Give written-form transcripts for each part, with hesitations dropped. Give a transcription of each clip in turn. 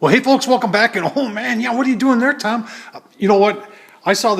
Well, hey folks, welcome back. And oh man, yeah, what are you doing there, Tom? You know what? I saw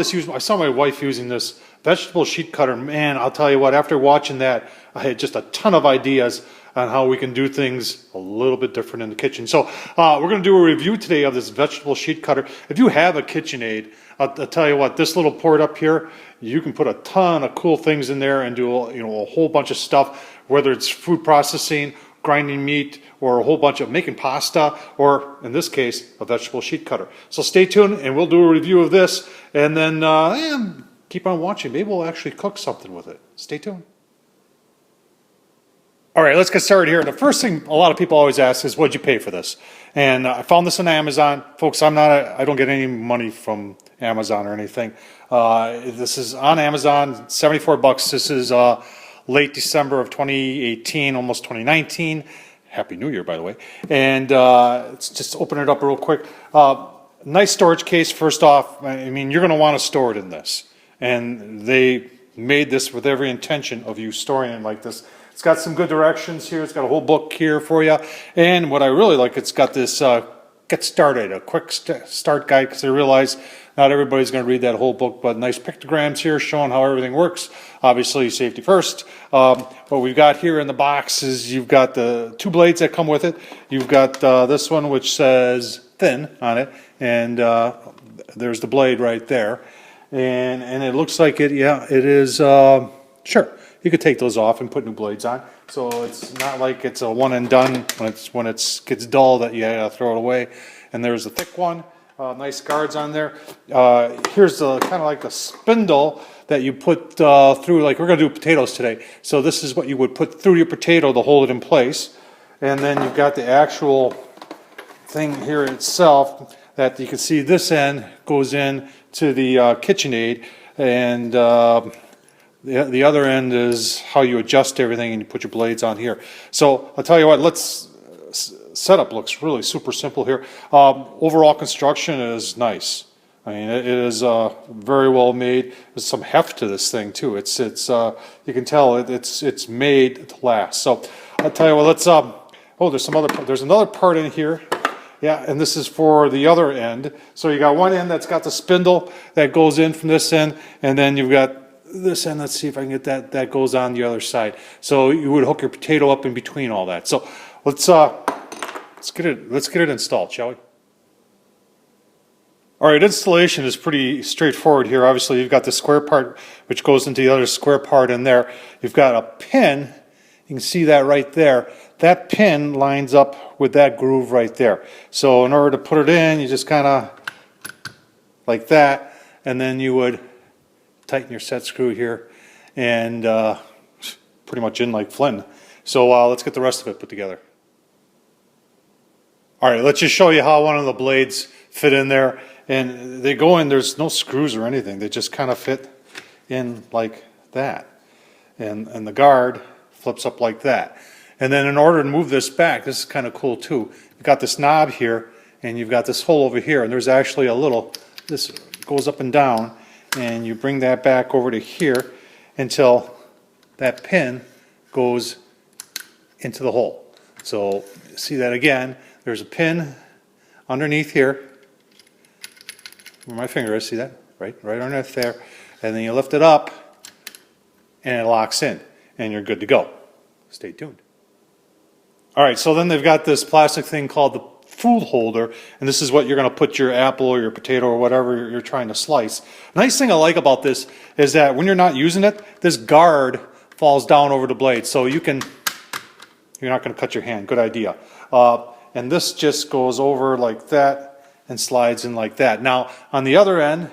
my wife using this vegetable sheet cutter. Man, I'll tell you what, after watching that, I had just a ton of ideas on how we can do things a little bit different in the kitchen. So we're going to do a review today of this vegetable sheet cutter. If you have a KitchenAid, I'll tell you what, this little port up here, you can put a ton of cool things in there and do a whole bunch of stuff, whether it's food processing, grinding meat, or a whole bunch of making pasta, or in this case, a vegetable sheet cutter. So stay tuned and we'll do a review of this, and then keep on watching. Maybe we'll actually cook something with it. Stay tuned. All right, let's get started here. The first thing a lot of people always ask is, what'd you pay for this? And I found this on Amazon. Folks, I don't get any money from Amazon or anything. This is on Amazon, 74 bucks. This is late December of 2018, almost 2019. Happy New Year, by the way. And let's just open it up real quick. Nice storage case, first off. I mean, you're going to want to store it in this. And they made this with every intention of you storing it like this. It's got some good directions here. It's got a whole book here for you. And what I really like, it's got this get started, a quick start guide, because I realize not everybody's going to read that whole book, but nice pictograms here showing how everything works. Obviously, safety first. What we've got here in the box is you've got the two blades that come with it. You've got this one which says thin on it, and there's the blade right there. And it looks like it is, sure, you could take those off and put new blades on. So it's not like it's a one and done when it gets dull that you gotta throw it away. And there's a thick one, nice guards on there. Here's the kind of like the spindle that you put through, like we're gonna do potatoes today. So this is what you would put through your potato to hold it in place. And then you've got the actual thing here itself that you can see this end goes in to the KitchenAid, and the other end is how you adjust everything and you put your blades on here. So I'll tell you what, setup looks really super simple here. Overall construction is nice. I mean, it is very well made. There's some heft to this thing too. It's you can tell it's made to last. So I'll tell you what, there's another part in here. Yeah, and this is for the other end. So you got one end that's got the spindle that goes in from this end, and then you've got this end. Let's see if I can get that goes on the other side. So you would hook your potato up in between all that. So let's get it installed, shall we? All right, installation is pretty straightforward here. Obviously, you've got the square part which goes into the other square part in there. You've got a pin. You can see that right there. That pin lines up with that groove right there. So in order to put it in, you just kind of like that, and then you would tighten your set screw here, and pretty much in like Flynn. So let's get the rest of it put together. All right, let's just show you how one of the blades fit in there. And they go in, there's no screws or anything. They just kind of fit in like that. And the guard flips up like that. And then in order to move this back, this is kind of cool too. You've got this knob here, and you've got this hole over here, and there's actually this goes up and down, and you bring that back over to here until that pin goes into the hole. So see that again, there's a pin underneath here, where my finger is, see that? Right underneath there, and then you lift it up, and it locks in, and you're good to go. Stay tuned. All right, so then they've got this plastic thing called the food holder, and this is what you're going to put your apple or your potato or whatever you're trying to slice. Nice thing I like about this is that when you're not using it, this guard falls down over the blade, so you're not going to cut your hand. Good idea. And this just goes over like that and slides in like that. Now, on the other end,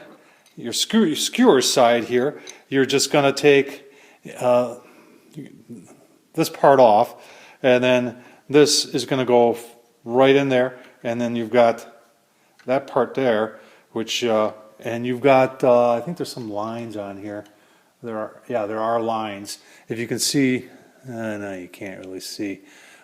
your skewer side here, you're just going to take this part off, and then this is going to go right in there, and then you've got that part there, which and you've got I think there's some lines on here. There are lines. If you can see, no, you can't really see,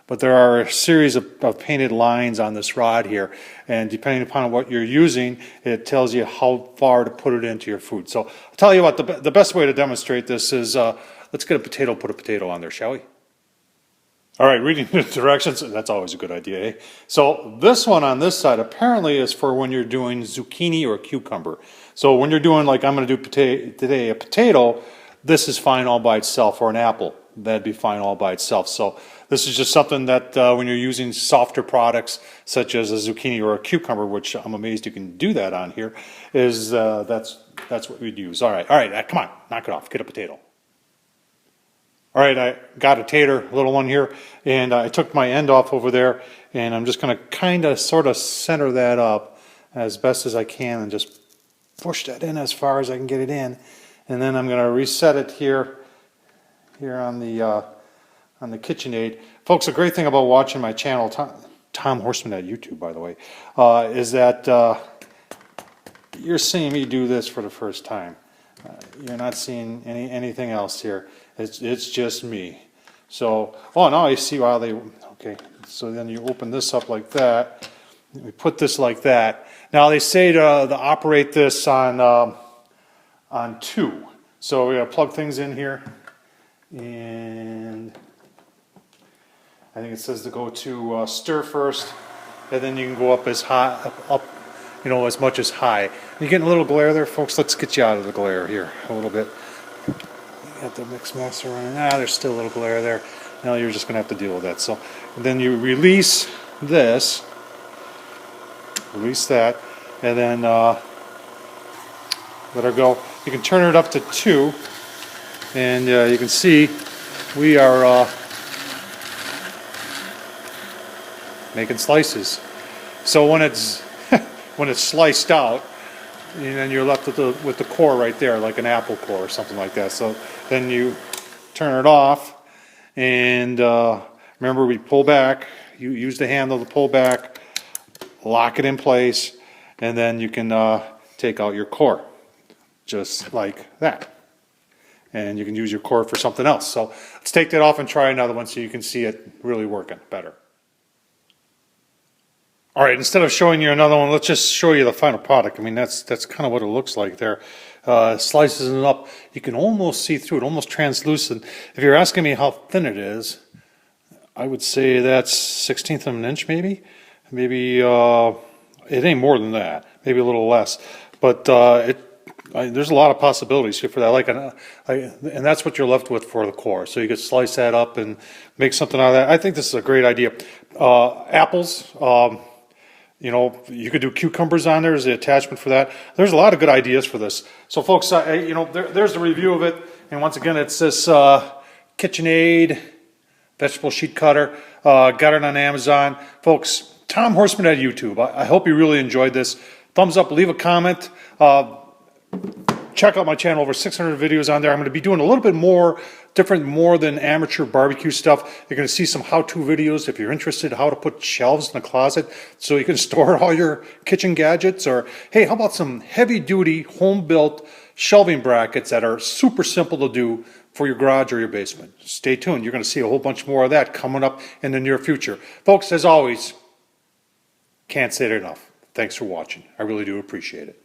but there are a series of painted lines on this rod here, and depending upon what you're using, it tells you how far to put it into your food. So I'll tell you what, the best way to demonstrate this is let's get put a potato on there, shall we? All right, reading the directions, that's always a good idea, eh? So this one on this side apparently is for when you're doing zucchini or cucumber. So when you're doing, like I'm going to do today, a potato, this is fine all by itself, or an apple, that'd be fine all by itself. So this is just something that when you're using softer products such as a zucchini or a cucumber, which I'm amazed you can do that on here, is that's what we'd use. All right, come on, knock it off, get a potato. All right, I got a tater, little one here, and I took my end off over there, and I'm just going to kind of sort of center that up as best as I can and just push that in as far as I can get it in. And then I'm going to reset it here on the KitchenAid. Folks, the great thing about watching my channel, Tom Horseman at YouTube, by the way, is that you're seeing me do this for the first time. You're not seeing anything else here. It's just me. So, oh, now you see why they, okay, so then you open this up like that. We put this like that. Now they say to operate this on 2. So we're going to plug things in here. And I think it says to go to stir first. And then you can go up as high, up you know, as much as high. You're getting a little glare there, folks. Let's get you out of the glare here a little bit. Got the mix master running. There's still a little glare there. Now you're just going to have to deal with that. So then you release this, release that, and then let her go. You can turn it up to 2, and you can see we are making slices. So when it's when it's sliced out, and then you're left with the core right there, like an apple core or something like that. So then you turn it off, and remember, we pull back. You use the handle to pull back, lock it in place, and then you can take out your core, just like that. And you can use your core for something else. So let's take that off and try another one so you can see it really working better. All right, instead of showing you another one, let's just show you the final product. I mean, that's kind of what it looks like there. Slices it up. You can almost see through it, almost translucent. If you're asking me how thin it is, I would say that's 1/16 of an inch, maybe. Maybe it ain't more than that. Maybe a little less. But there's a lot of possibilities here for that. And that's what you're left with for the core. So you could slice that up and make something out of that. I think this is a great idea. Apples. You know, you could do cucumbers on there as the attachment for that. There's a lot of good ideas for this. So, folks, you know, there's the review of it. And once again, it's this KitchenAid vegetable sheet cutter. Got it on Amazon. Folks, Tom Horseman at YouTube. I hope you really enjoyed this. Thumbs up, leave a comment. Check out my channel, over 600 videos on there. I'm going to be doing a little bit more than amateur barbecue stuff. You're going to see some how-to videos if you're interested, how to put shelves in the closet so you can store all your kitchen gadgets. Or, hey, how about some heavy-duty, home-built shelving brackets that are super simple to do for your garage or your basement. Stay tuned. You're going to see a whole bunch more of that coming up in the near future. Folks, as always, can't say it enough. Thanks for watching. I really do appreciate it.